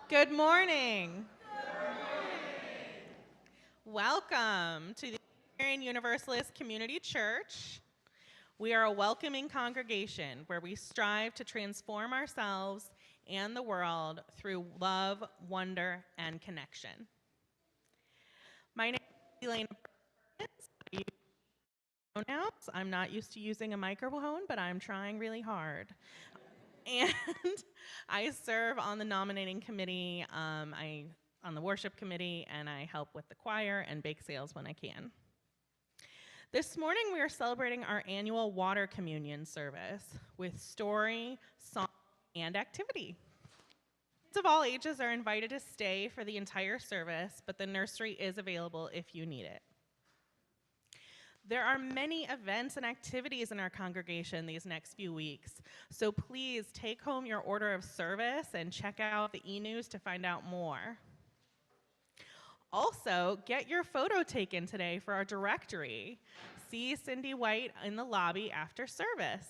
Good morning. Welcome to the Unitarian Universalist Community Church. We are a welcoming congregation where we strive to transform ourselves and the world through love, wonder, and connection. My name is Elena. Pronouns. I'm not used to using a microphone, but I'm trying really hard. And I serve on the nominating committee, on the worship committee, and I help with the choir and bake sales when I can. This morning we are celebrating our annual water communion service with story, song, and activity. Kids of all ages are invited to stay for the entire service, but the nursery is available if you need it. There are many events and activities in our congregation these next few weeks, so please take home your order of service and check out the e-news to find out more. Also, get your photo taken today for our directory. See Cindy White in the lobby after service.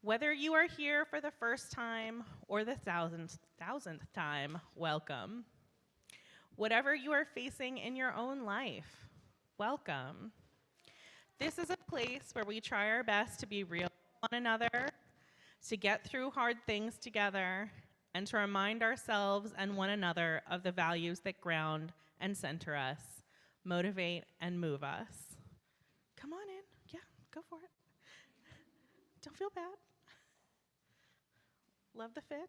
Whether you are here for the first time or the thousandth time, welcome. Whatever you are facing in your own life, welcome. This is a place where we try our best to be real with one another, to get through hard things together, and to remind ourselves and one another of the values that ground and center us, motivate and move us. Come on in. Yeah, go for it. Don't feel bad. Love the fits.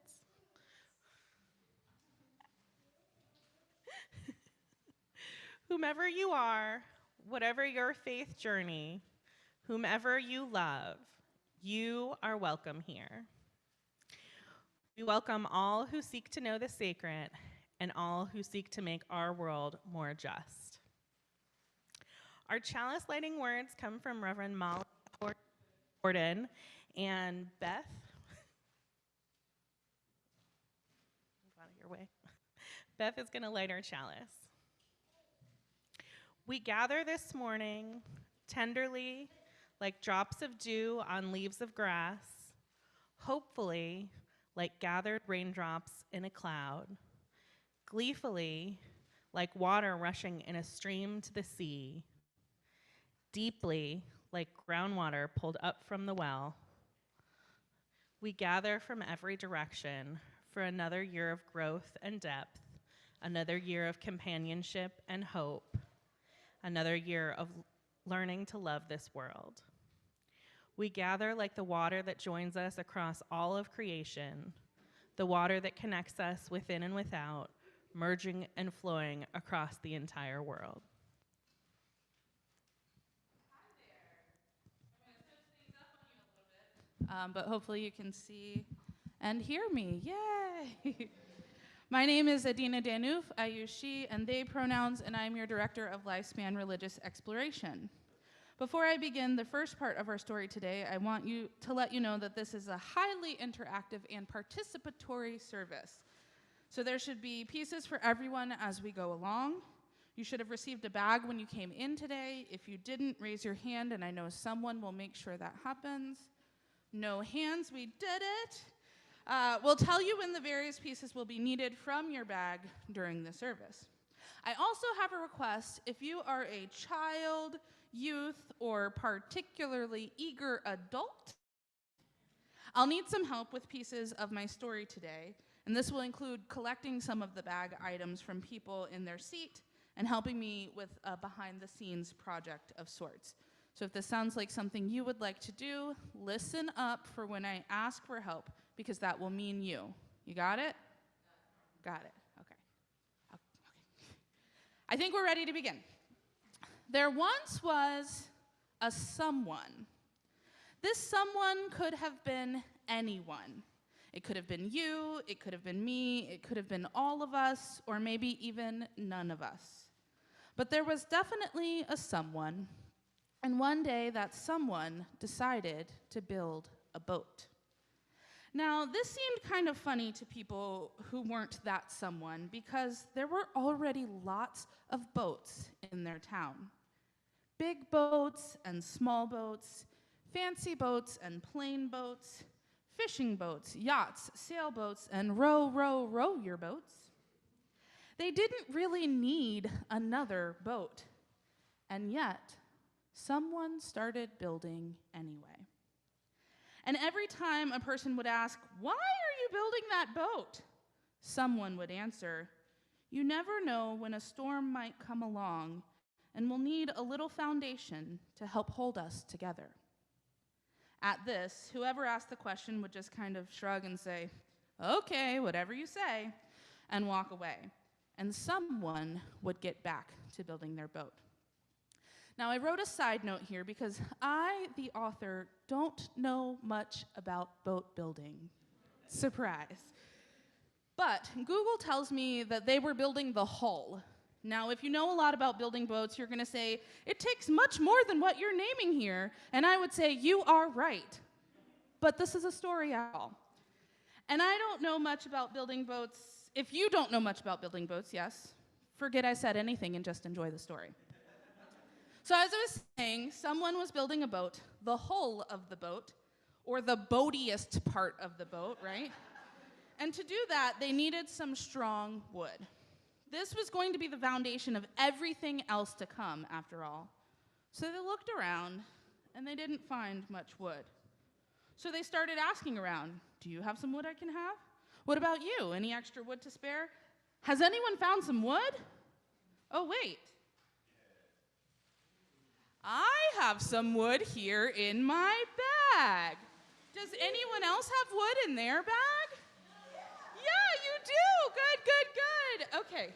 Whomever you are, whatever your faith journey, whomever you love, you are welcome here. We welcome all who seek to know the sacred and all who seek to make our world more just. Our chalice lighting words come from Reverend Molly Gordon and Beth. Move out of your way. Beth is going to light our chalice. We gather this morning tenderly, like drops of dew on leaves of grass, hopefully, like gathered raindrops in a cloud, gleefully, like water rushing in a stream to the sea, deeply, like groundwater pulled up from the well. We gather from every direction for another year of growth and depth, another year of companionship and hope, another year of learning to love this world. We gather like the water that joins us across all of creation, the water that connects us within and without, merging and flowing across the entire world. But hopefully you can see and hear me. Yay! My name is Adina Danouf. I use she and they pronouns, and I'm your Director of Lifespan Religious Exploration. Before I begin the first part of our story today, I want to let you know that this is a highly interactive and participatory service. So there should be pieces for everyone as we go along. You should have received a bag when you came in today. If you didn't, raise your hand, and I know someone will make sure that happens. No hands, we did it. We'll tell you when the various pieces will be needed from your bag during the service. I also have a request. If you are a child, youth, or particularly eager adult, I'll need some help with pieces of my story today, and this will include collecting some of the bag items from people in their seat and helping me with a behind-the-scenes project of sorts. So if this sounds like something you would like to do, listen up for when I ask for help, because that will mean you. You got it? Got it. Okay. I think we're ready to begin. There once was a someone. This someone could have been anyone. It could have been you, it could have been me, it could have been all of us, or maybe even none of us. But there was definitely a someone, and one day that someone decided to build a boat. Now, this seemed kind of funny to people who weren't that someone because there were already lots of boats in their town. Big boats and small boats, fancy boats and plain boats, fishing boats, yachts, sailboats, and row, row, row your boats. They didn't really need another boat, and yet someone started building anyway. And every time a person would ask, "Why are you building that boat?" someone would answer, "You never know when a storm might come along and we'll need a little foundation to help hold us together." At this, whoever asked the question would just kind of shrug and say, "Okay, whatever you say," and walk away. And someone would get back to building their boat. Now, I wrote a side note here because I, the author, don't know much about boat building. Surprise. But Google tells me that they were building the hull. Now, if you know a lot about building boats, you're going to say, it takes much more than what you're naming here. And I would say, you are right. But this is a story at all. And I don't know much about building boats. If you don't know much about building boats, yes, forget I said anything and just enjoy the story. So as I was saying, someone was building a boat, the hull of the boat, or the boatiest part of the boat, right? And to do that, they needed some strong wood. This was going to be the foundation of everything else to come, after all. So they looked around, and they didn't find much wood. So they started asking around, "Do you have some wood I can have? What about you? Any extra wood to spare? Has anyone found some wood? Oh, wait. I have some wood here in my bag. Does anyone else have wood in their bag? Yeah, you do. Good, good, good. Okay.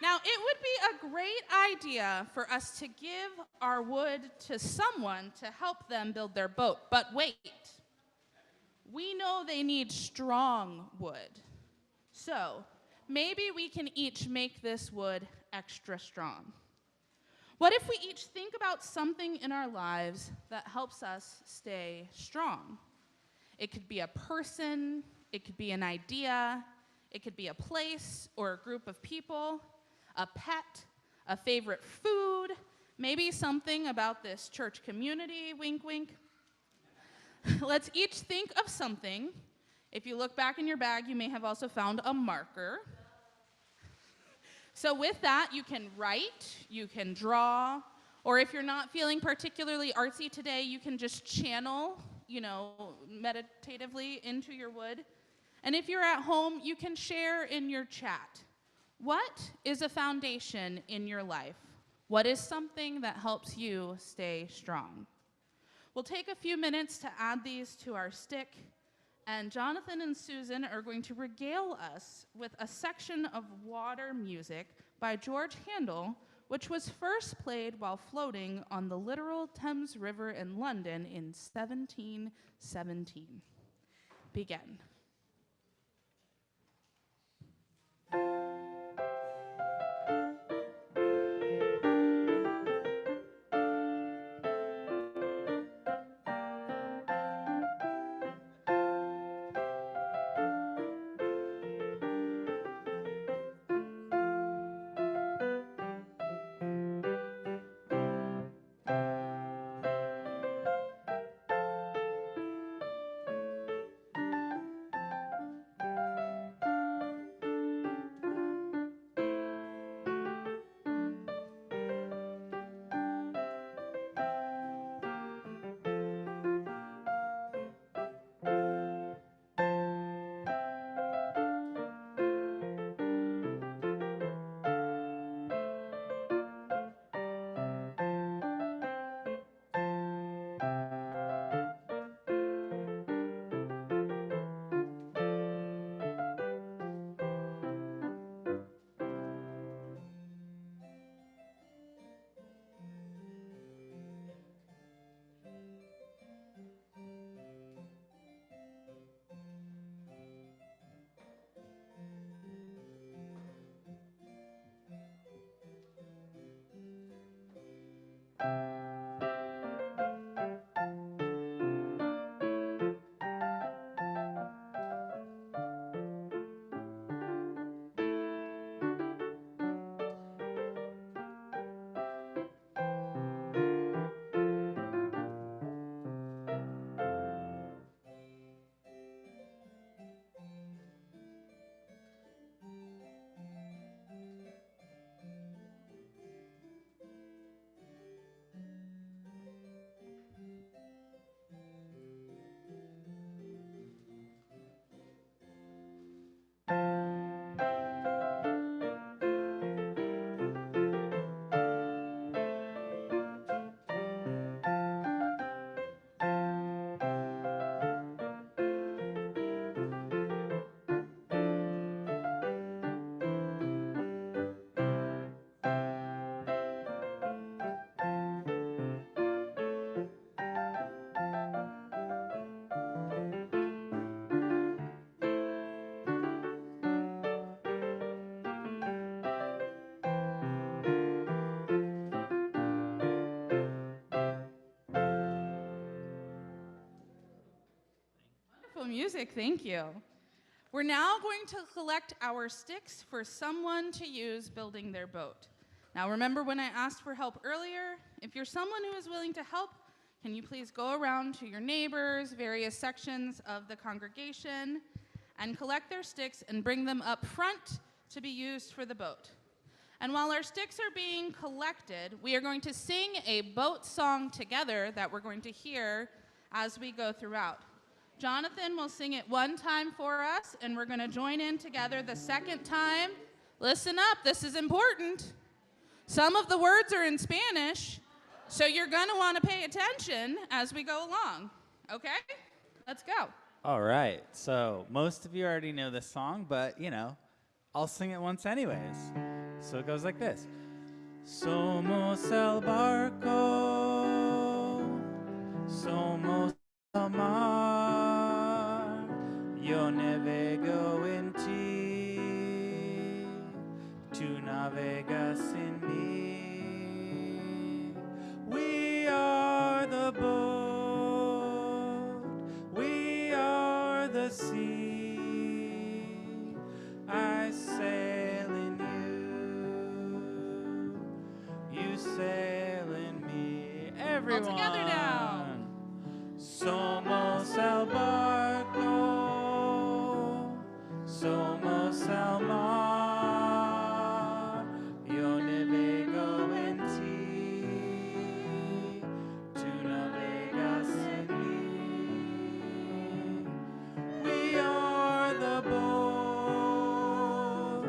Now, it would be a great idea for us to give our wood to someone to help them build their boat. But wait. We know they need strong wood. So, maybe we can each make this wood extra strong. What if we each think about something in our lives that helps us stay strong? It could be a person, it could be an idea, it could be a place or a group of people, a pet, a favorite food, maybe something about this church community, wink, wink. Let's each think of something. If you look back in your bag, you may have also found a marker. So with that, you can write, you can draw, or if you're not feeling particularly artsy today, you can just channel, meditatively into your wood. And if you're at home, you can share in your chat. What is a foundation in your life? What is something that helps you stay strong? We'll take a few minutes to add these to our stick, and Jonathan and Susan are going to regale us with a section of water music by George Handel, which was first played while floating on the literal Thames River in London in 1717. Begin. music, thank you. We're now going to collect our sticks for someone to use building their boat. Now remember when I asked for help earlier? If you're someone who is willing to help, can you please go around to your neighbors, various sections of the congregation, and collect their sticks and bring them up front to be used for the boat. And while our sticks are being collected, we are going to sing a boat song together that we're going to hear as we go throughout. Jonathan will sing it one time for us, and we're going to join in together the second time. Listen up, this is important. Some of the words are in Spanish, so you're going to want to pay attention as we go along. Okay? Let's go. All right. So most of you already know this song, but, I'll sing it once anyways. So it goes like this. Somos el barco, somos el mar, yo navego en ti, tú navegas en mí. We are the boat, we are the sea, I sail in you, you sail in me. Everyone. All together now. Somos el barco, somos el mar, yo navego en ti, tú navegas en mí. We are the boat,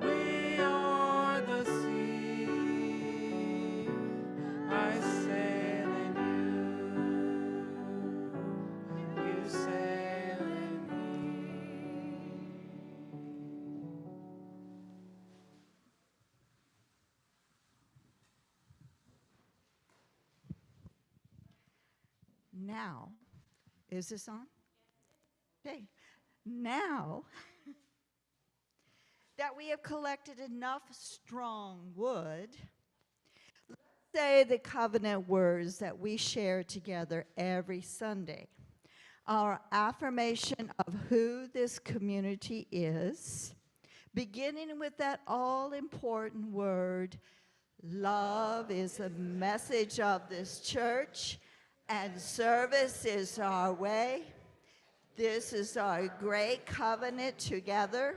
we are the sea, I sail in you, you sail in me. Now, is this on? Okay. Now that we have collected enough strong wood, let's say the covenant words that we share together every Sunday. Our affirmation of who this community is, beginning with that all-important word, love is the message of this church, and service is our way. This is our great covenant together,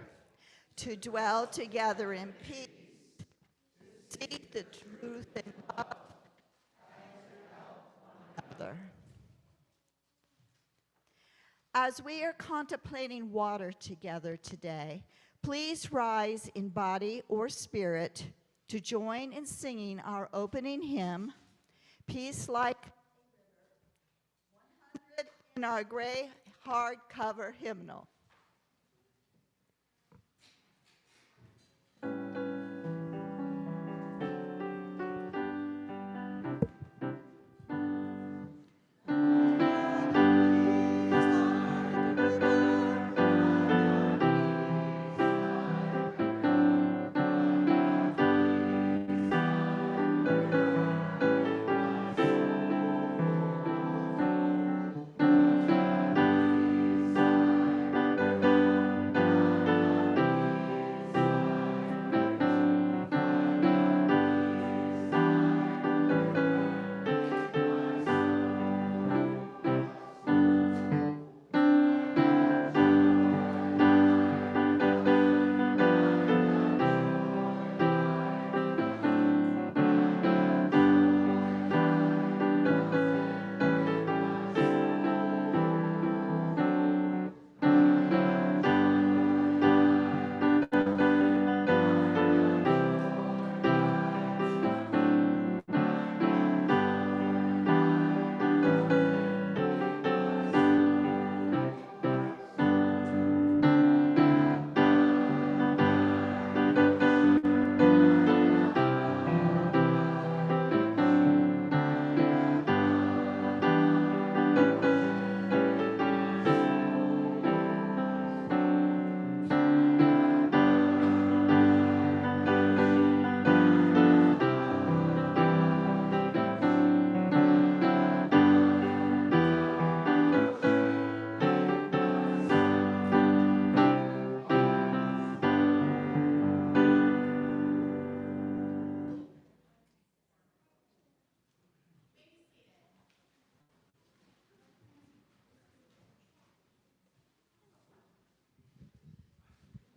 to dwell together in peace, seek the truth and love one another. As we are contemplating water together today, please rise in body or spirit to join in singing our opening hymn, Peace Like 100 in our gray hardcover hymnal.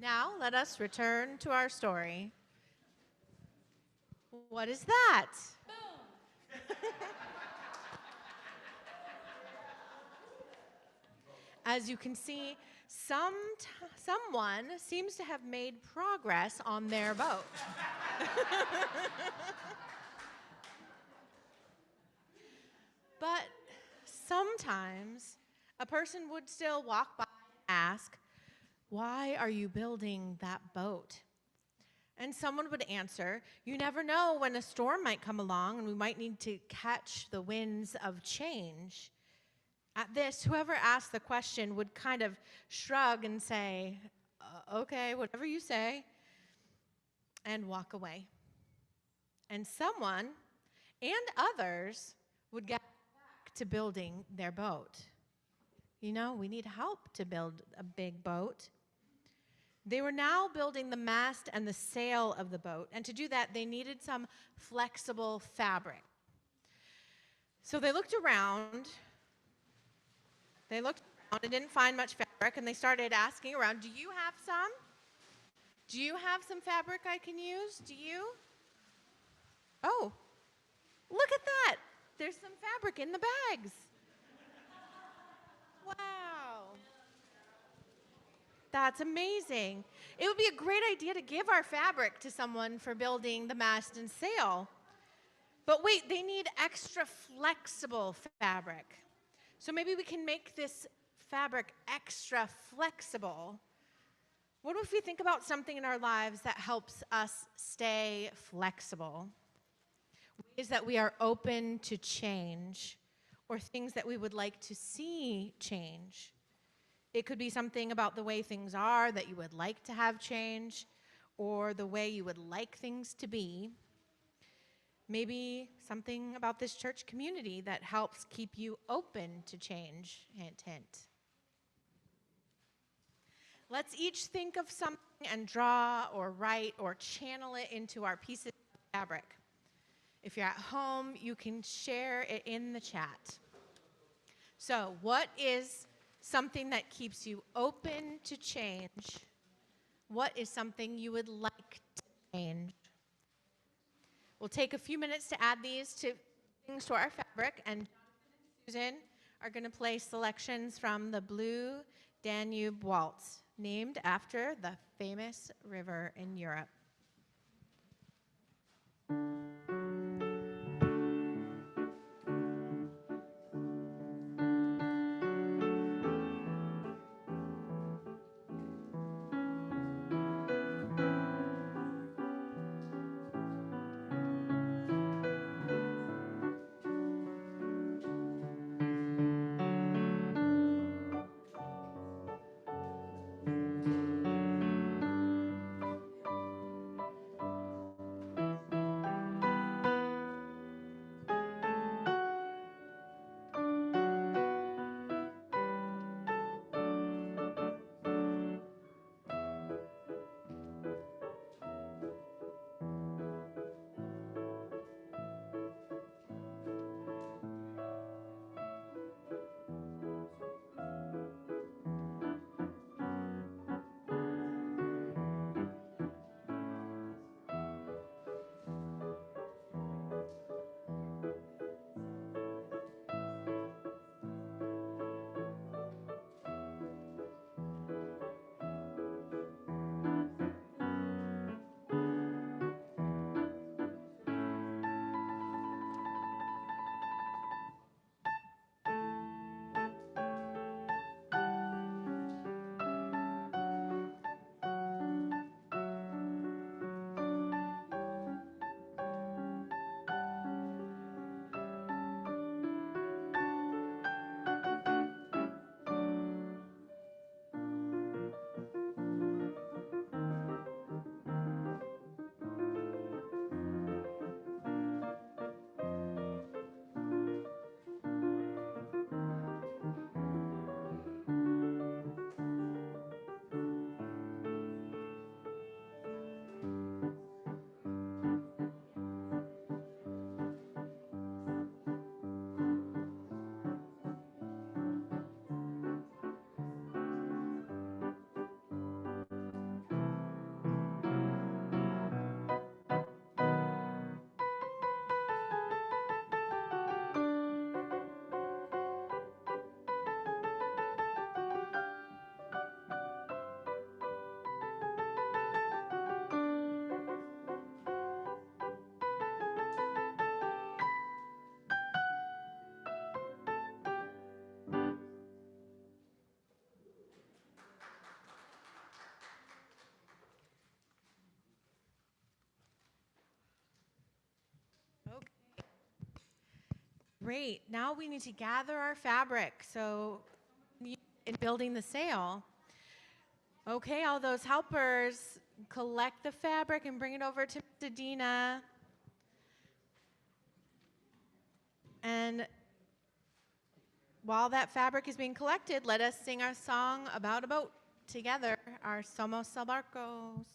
Now let us return to our story. What is that? As you can see, someone seems to have made progress on their boat. But sometimes a person would still walk by and ask, "Why are you building that boat?" And someone would answer, "You never know when a storm might come along and we might need to catch the winds of change." At this, whoever asked the question would kind of shrug and say, "Okay, whatever you say," and walk away. And someone and others would get back to building their boat. You know, we need help to build a big boat. They were now building the mast and the sail of the boat, and to do that, they needed some flexible fabric. So they looked around. And didn't find much fabric, and they started asking around, "Do you have some? Do you have some fabric I can use? Do you?" "Oh, look at that. There's some fabric in the bags." Wow. That's amazing. It would be a great idea to give our fabric to someone for building the mast and sail. But wait, they need extra flexible fabric. So maybe we can make this fabric extra flexible. What if we think about something in our lives that helps us stay flexible? Ways that we are open to change, or things that we would like to see change. It could be something about the way things are that you would like to have change, or the way you would like things to be. Maybe something about this church community that helps keep you open to change. Hint, hint. Let's each think of something and draw or write or channel it into our pieces of fabric. If you're at home, you can share it in the chat. So, what is something that keeps you open to change? What is something you would like to change? We'll take a few minutes to add these things to our fabric, and Susan are going to play selections from the Blue Danube Waltz, named after the famous river in Europe. great. Now we need to gather our fabric. So in building the sail. Okay, all those helpers, collect the fabric and bring it over to Dina. And while that fabric is being collected, let us sing our song about a boat together, our Somos el Barcos.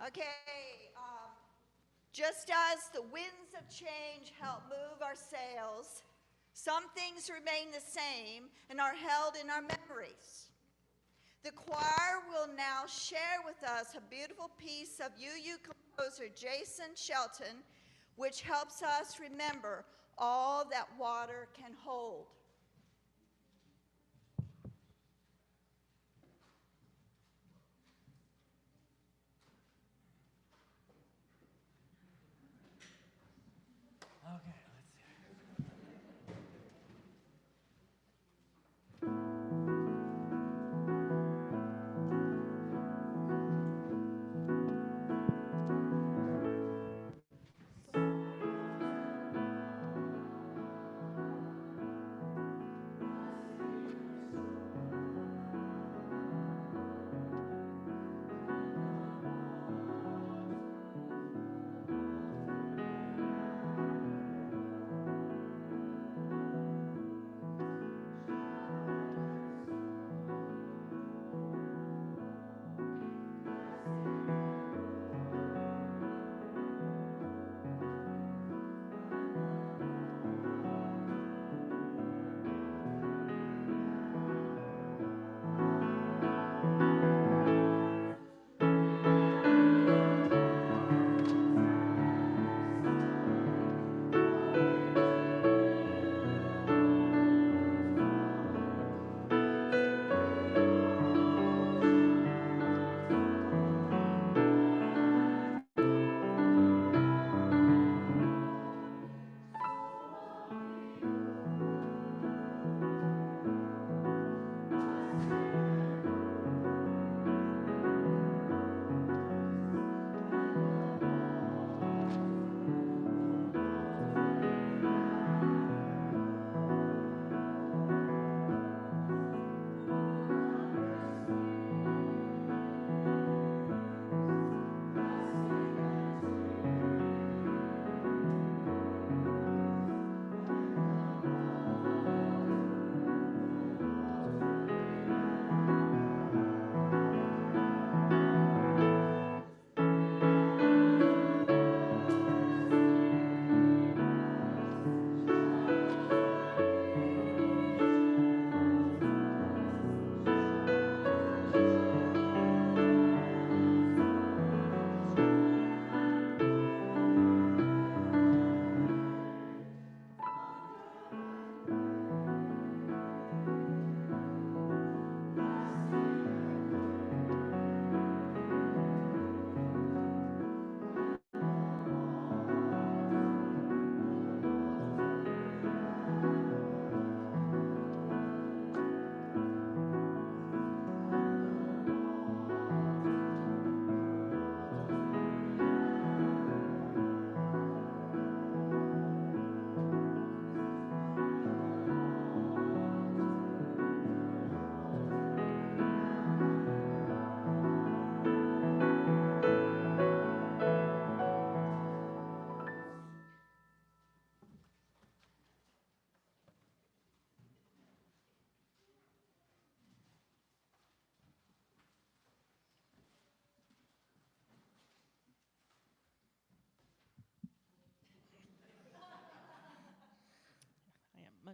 Okay, just as the winds of change help move our sails, some things remain the same and are held in our memories. The choir will now share with us a beautiful piece of UU composer Jason Shelton, which helps us remember all that water can hold. Okay.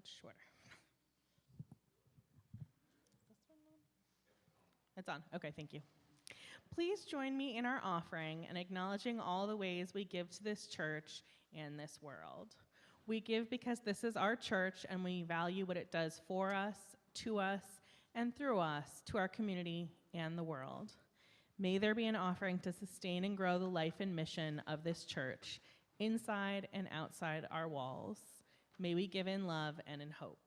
much shorter. It's on. Okay, thank you. Please join me in our offering and acknowledging all the ways we give to this church and this world. We give because this is our church and we value what it does for us, to us, and through us, to our community and the world. May there be an offering to sustain and grow the life and mission of this church, inside and outside our walls. May we give in love and in hope.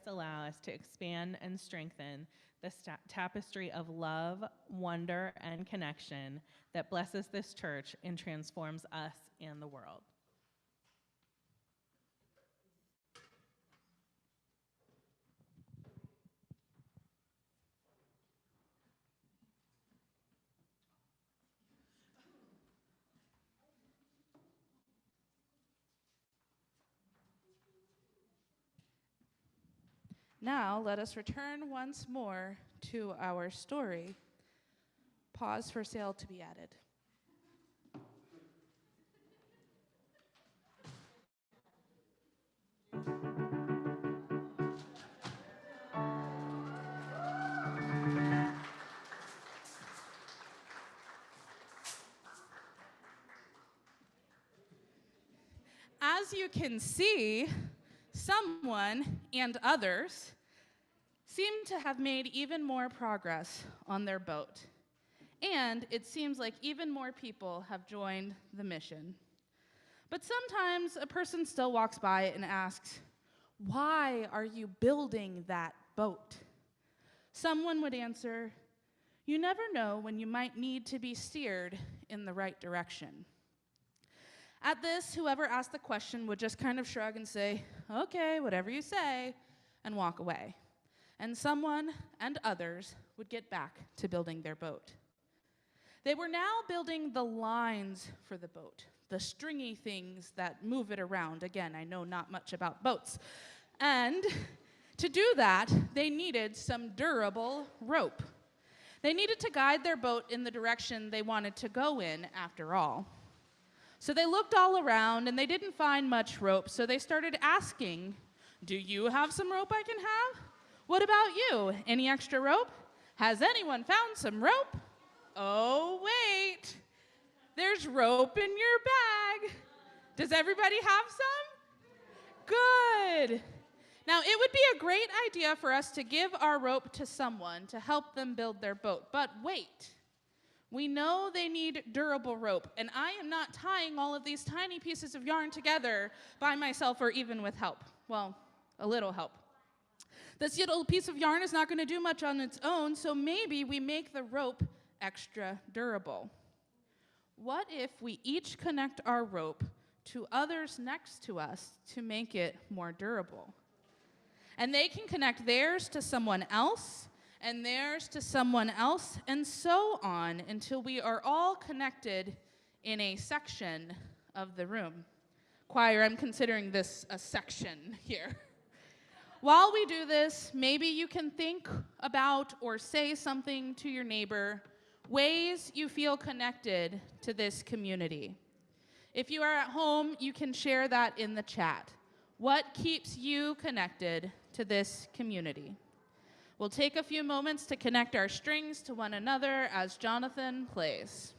Allow us to expand and strengthen the tapestry of love, wonder, and connection that blesses this church and transforms us and the world. Now, let us return once more to our story. Pause for sail to be added. As you can see, someone and others seem to have made even more progress on their boat. And it seems like even more people have joined the mission. But sometimes a person still walks by and asks, "Why are you building that boat?" Someone would answer, "You never know when you might need to be steered in the right direction." At this, whoever asked the question would just kind of shrug and say, "Okay, whatever you say," and walk away. And someone and others would get back to building their boat. They were now building the lines for the boat, the stringy things that move it around. Again, I know not much about boats. And to do that, they needed some durable rope. They needed to guide their boat in the direction they wanted to go in, after all. So they looked all around, and they didn't find much rope, so they started asking, "Do you have some rope I can have? What about you? Any extra rope? Has anyone found some rope? Oh, wait. There's rope in your bag. Does everybody have some? Good. Now, it would be a great idea for us to give our rope to someone to help them build their boat. But wait. We know they need durable rope, and I am not tying all of these tiny pieces of yarn together by myself or even with help. Well, a little help. This little piece of yarn is not going to do much on its own, so maybe we make the rope extra durable. What if we each connect our rope to others next to us to make it more durable? And they can connect theirs to someone else, and theirs to someone else, and so on until we are all connected in a section of the room. Choir, I'm considering this a section here. While we do this, maybe you can think about or say something to your neighbor, ways you feel connected to this community. If you are at home, you can share that in the chat. What keeps you connected to this community? We'll take a few moments to connect our strings to one another as Jonathan plays.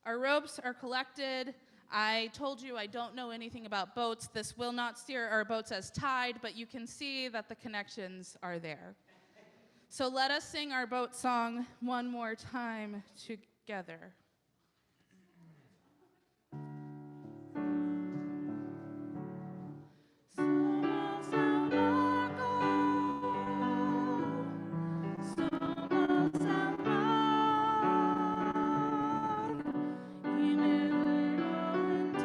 Our ropes are collected. I told you I don't know anything about boats. This will not steer our boats as tied, but you can see that the connections are there. So let us sing our boat song one more time together. Somos el barco, somos el mar, y me veo en ti,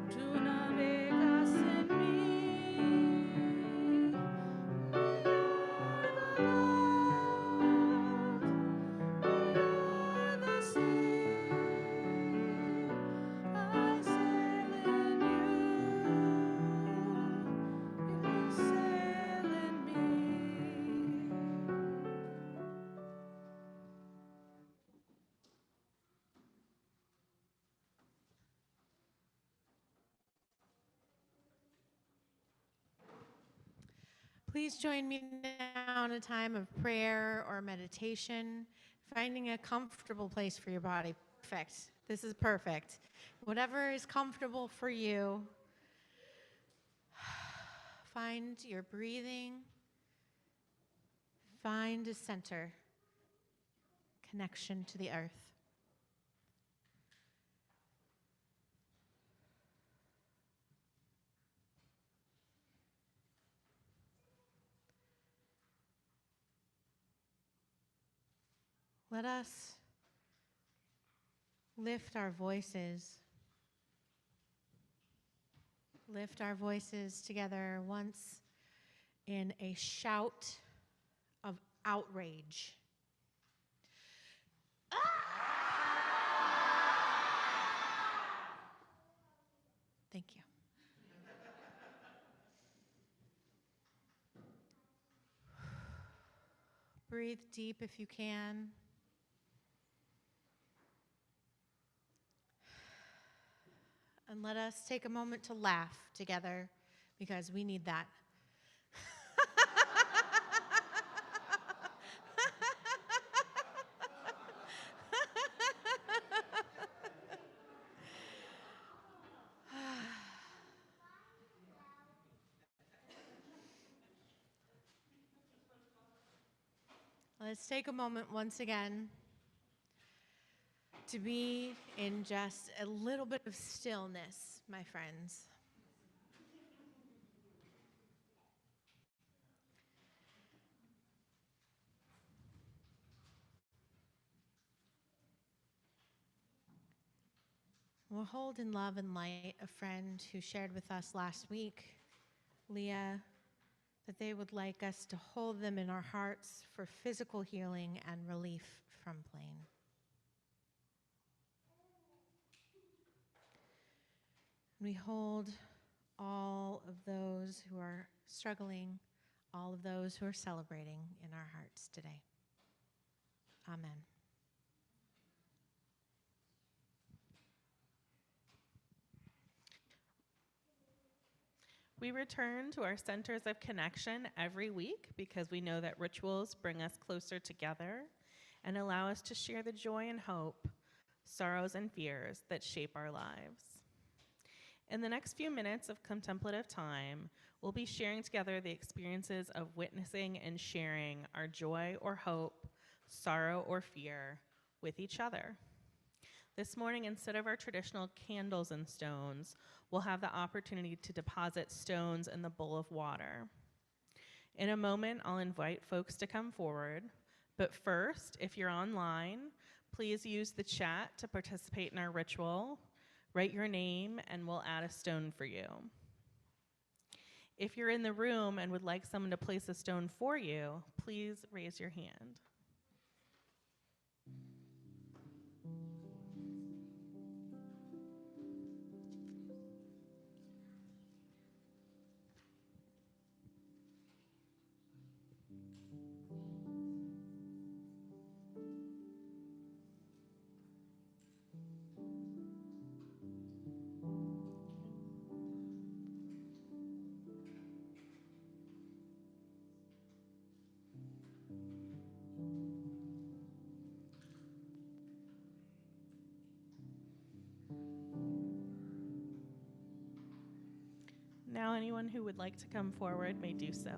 tú navegas en mí. We are the boat, Please join me now in a time of prayer or meditation, finding a comfortable place for your body. Perfect. This is perfect. Whatever is comfortable for you, find your breathing, find a center, connection to the earth. Let us lift our voices together once in a shout of outrage. Thank you. Breathe deep if you can. And let us take a moment to laugh together because we need that. Let's take a moment once again to be in just a little bit of stillness, my friends. We'll hold in love and light a friend who shared with us last week, Leah, that they would like us to hold them in our hearts for physical healing and relief from pain. We hold all of those who are struggling, all of those who are celebrating in our hearts today. Amen. We return to our centers of connection every week because we know that rituals bring us closer together and allow us to share the joy and hope, sorrows and fears that shape our lives. In the next few minutes of contemplative time, we'll be sharing together the experiences of witnessing and sharing our joy or hope, sorrow or fear with each other. This morning, instead of our traditional candles and stones, we'll have the opportunity to deposit stones in the bowl of water. In a moment, I'll invite folks to come forward, but first, if you're online, please use the chat to participate in our ritual. Write your name and we'll add a stone for you. If you're in the room and would like someone to place a stone for you, please raise your hand. Now, anyone who would like to come forward may do so.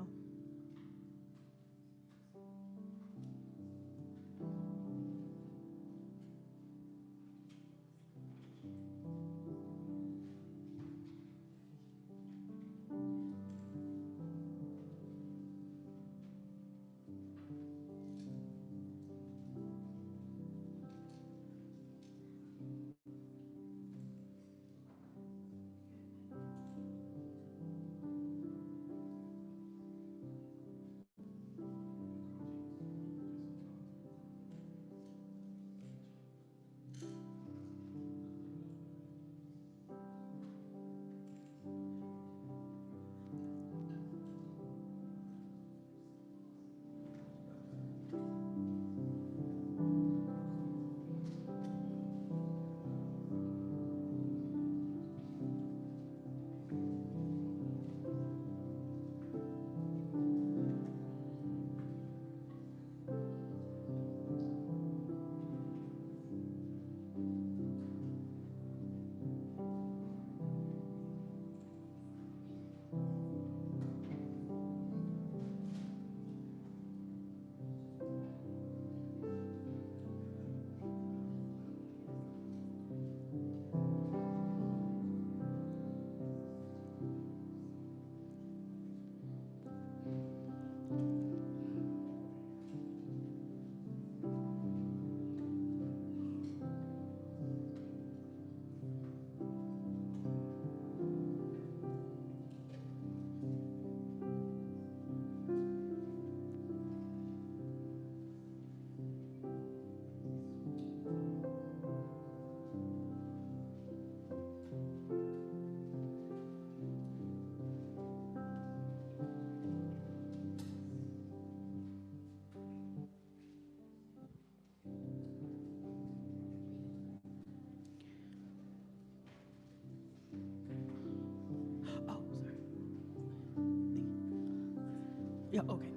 Yeah, okay.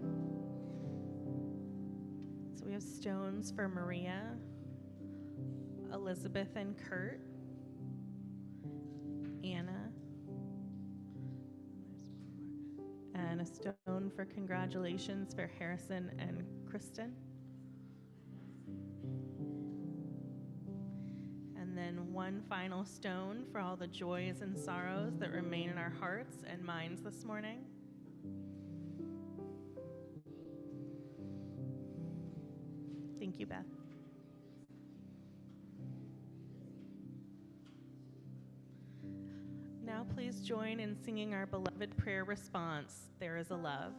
So we have stones for Maria, Elizabeth and Kurt, Anna, and a stone for congratulations for Harrison and Kristen. And then one final stone for all the joys and sorrows that remain in our hearts and minds this morning. Thank you, Beth. Now please join in singing our beloved prayer response, There is a Love.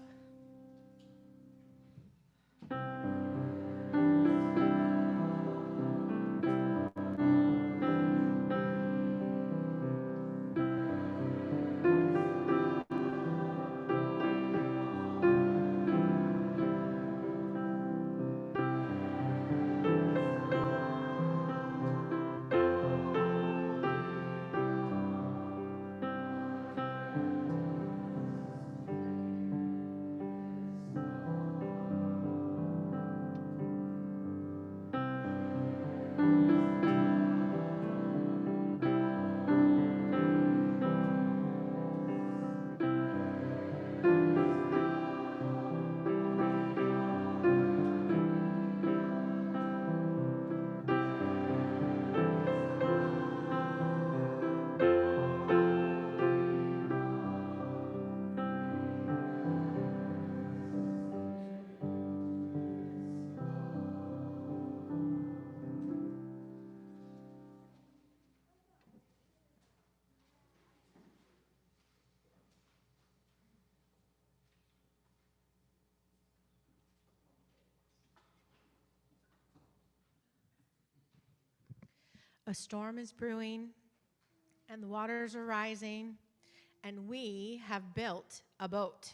A storm is brewing, and the waters are rising, and we have built a boat.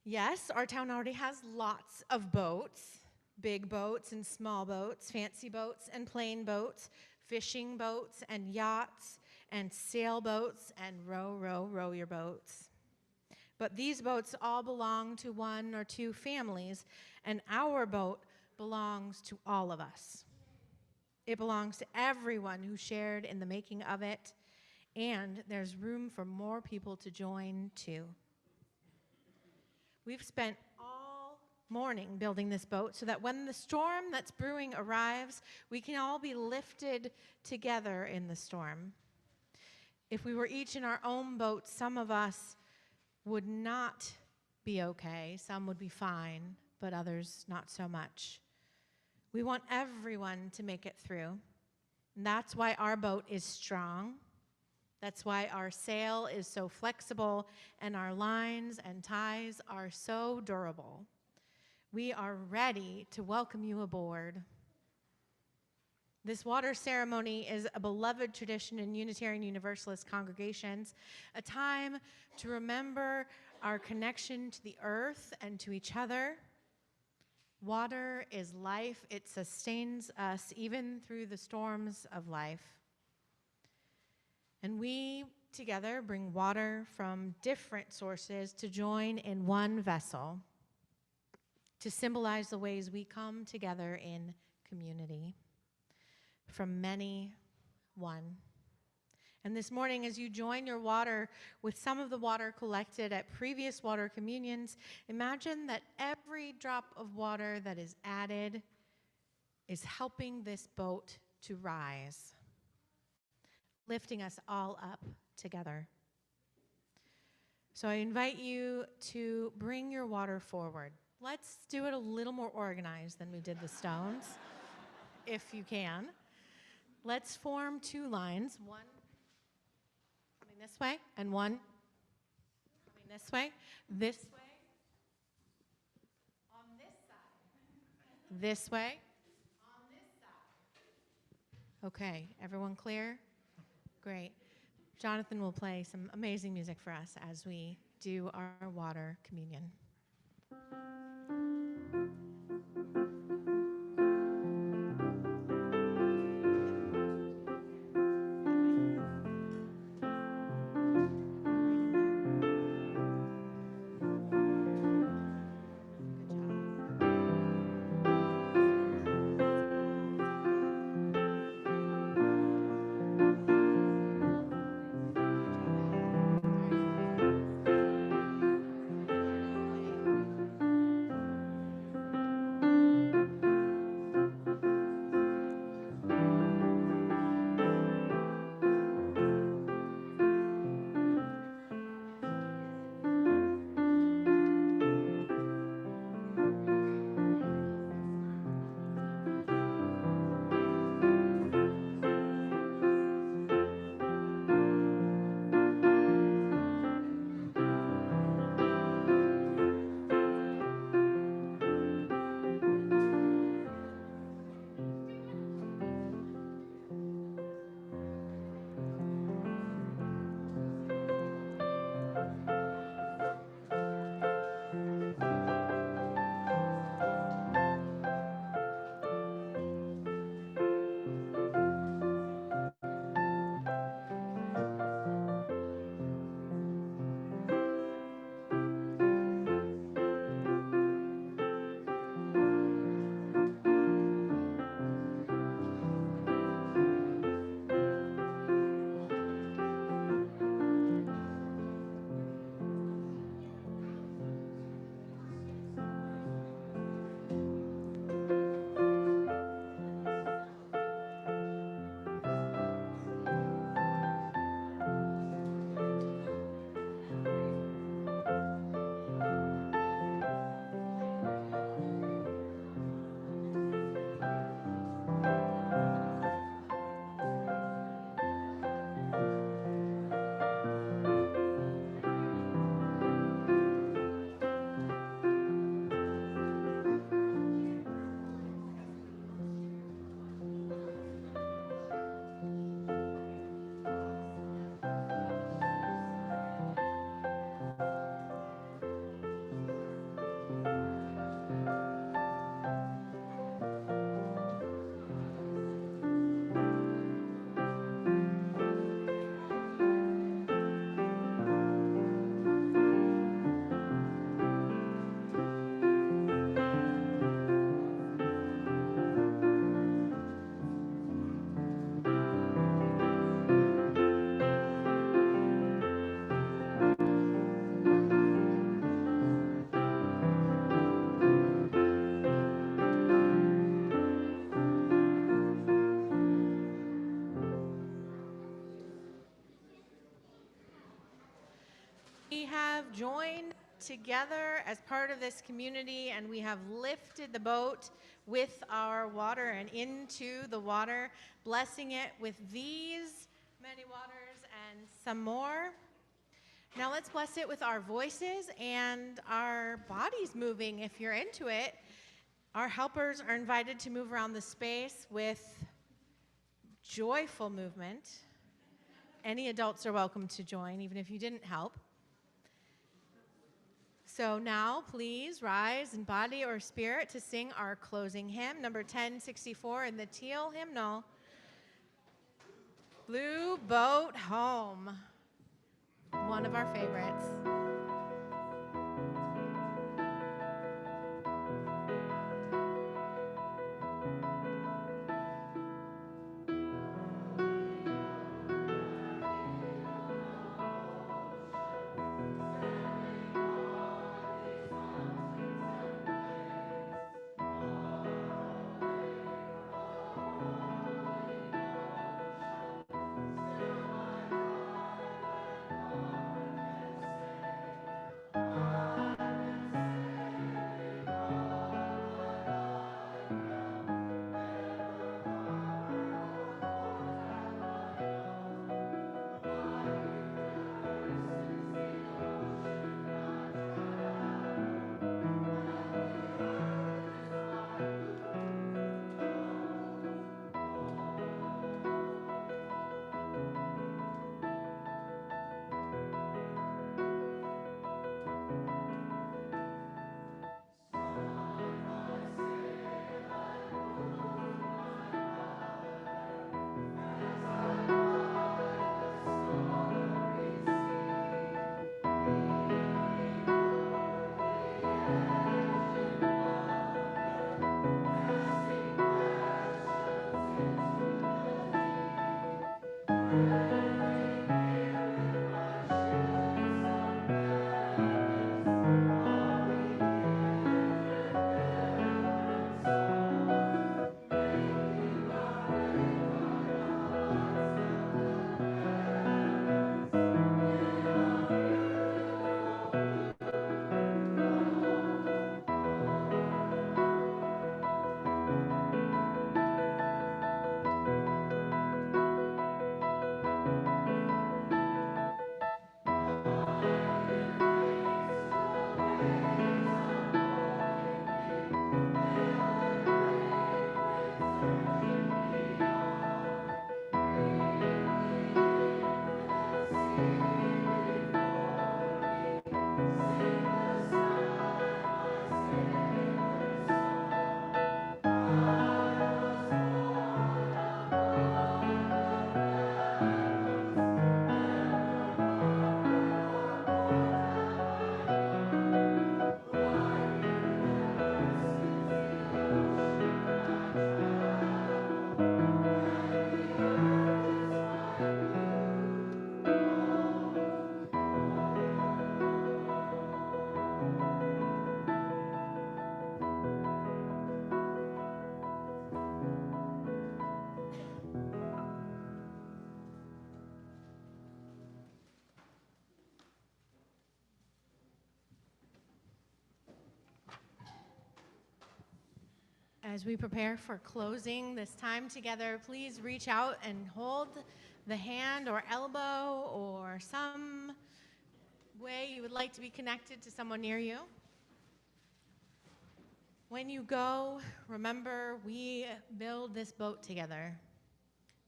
Yes, our town already has lots of boats, big boats and small boats, fancy boats and plain boats, fishing boats and yachts and sailboats and row your boats. But these boats all belong to one or two families, and our boat belongs to all of us. It belongs to everyone who shared in the making of it, and there's room for more people to join too. We've spent all morning building this boat so that when the storm that's brewing arrives, we can all be lifted together in the storm. If we were each in our own boat, some of us would not be okay, some would be fine, but others not so much. We want everyone to make it through, and that's why our boat is strong. That's why our sail is so flexible and our lines and ties are so durable. We are ready to welcome you aboard. This water ceremony is a beloved tradition in Unitarian Universalist congregations, a time to remember our connection to the earth and to each other. Water is life. It sustains us even through the storms of life. And we together bring water from different sources to join in one vessel to symbolize the ways we come together in community. From many, one. And this morning, as you join your water with some of the water collected at previous water communions, imagine that every drop of water that is added is helping this boat to rise, lifting us all up together. So I invite you to bring your water forward. Let's do it a little more organized than we did the stones, if you can. Let's form two lines, one coming this way, and one coming this way, on this side, this way, on this side. Okay, everyone clear? Great. Jonathan will play some amazing music for us as we do our water communion. have joined together as part of this community, and we have lifted the boat with our water and into the water, blessing it with these many waters and some more. Now let's bless it with our voices and our bodies moving if you're into it. Our helpers are invited to move around the space with joyful movement. Any adults are welcome to join, even if you didn't help. So now, please rise in body or spirit to sing our closing hymn, number 1064 in the teal hymnal, Blue Boat Home, one of our favorites. As we prepare for closing this time together, please reach out and hold the hand or elbow or some way you would like to be connected to someone near you. When you go, remember we build this boat together.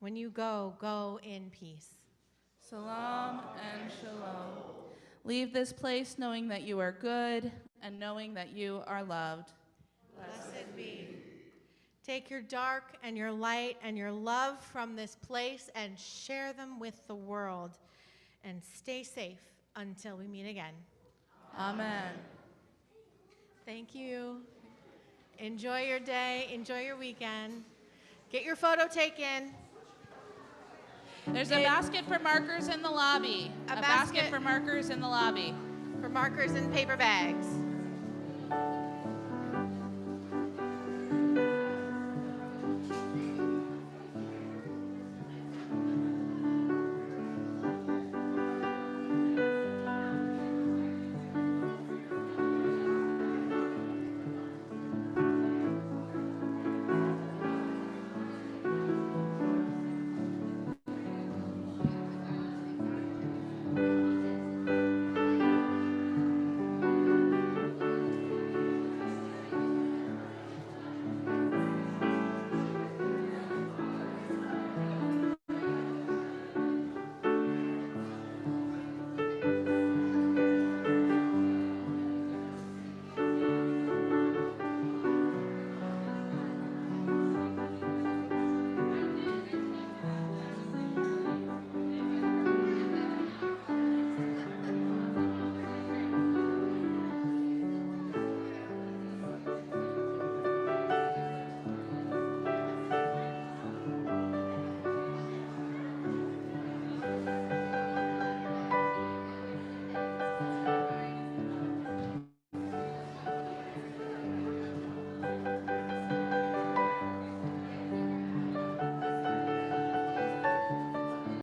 When you go, go in peace. Salam and shalom. Leave this place knowing that you are good and knowing that you are loved. Blessed be. Take your dark and your light and your love from this place and share them with the world. And stay safe until we meet again. Amen. Thank you. Enjoy your day. Enjoy your weekend. Get your photo taken. There's a basket for markers in the lobby. A basket basket for markers in the lobby. for markers and paper bags.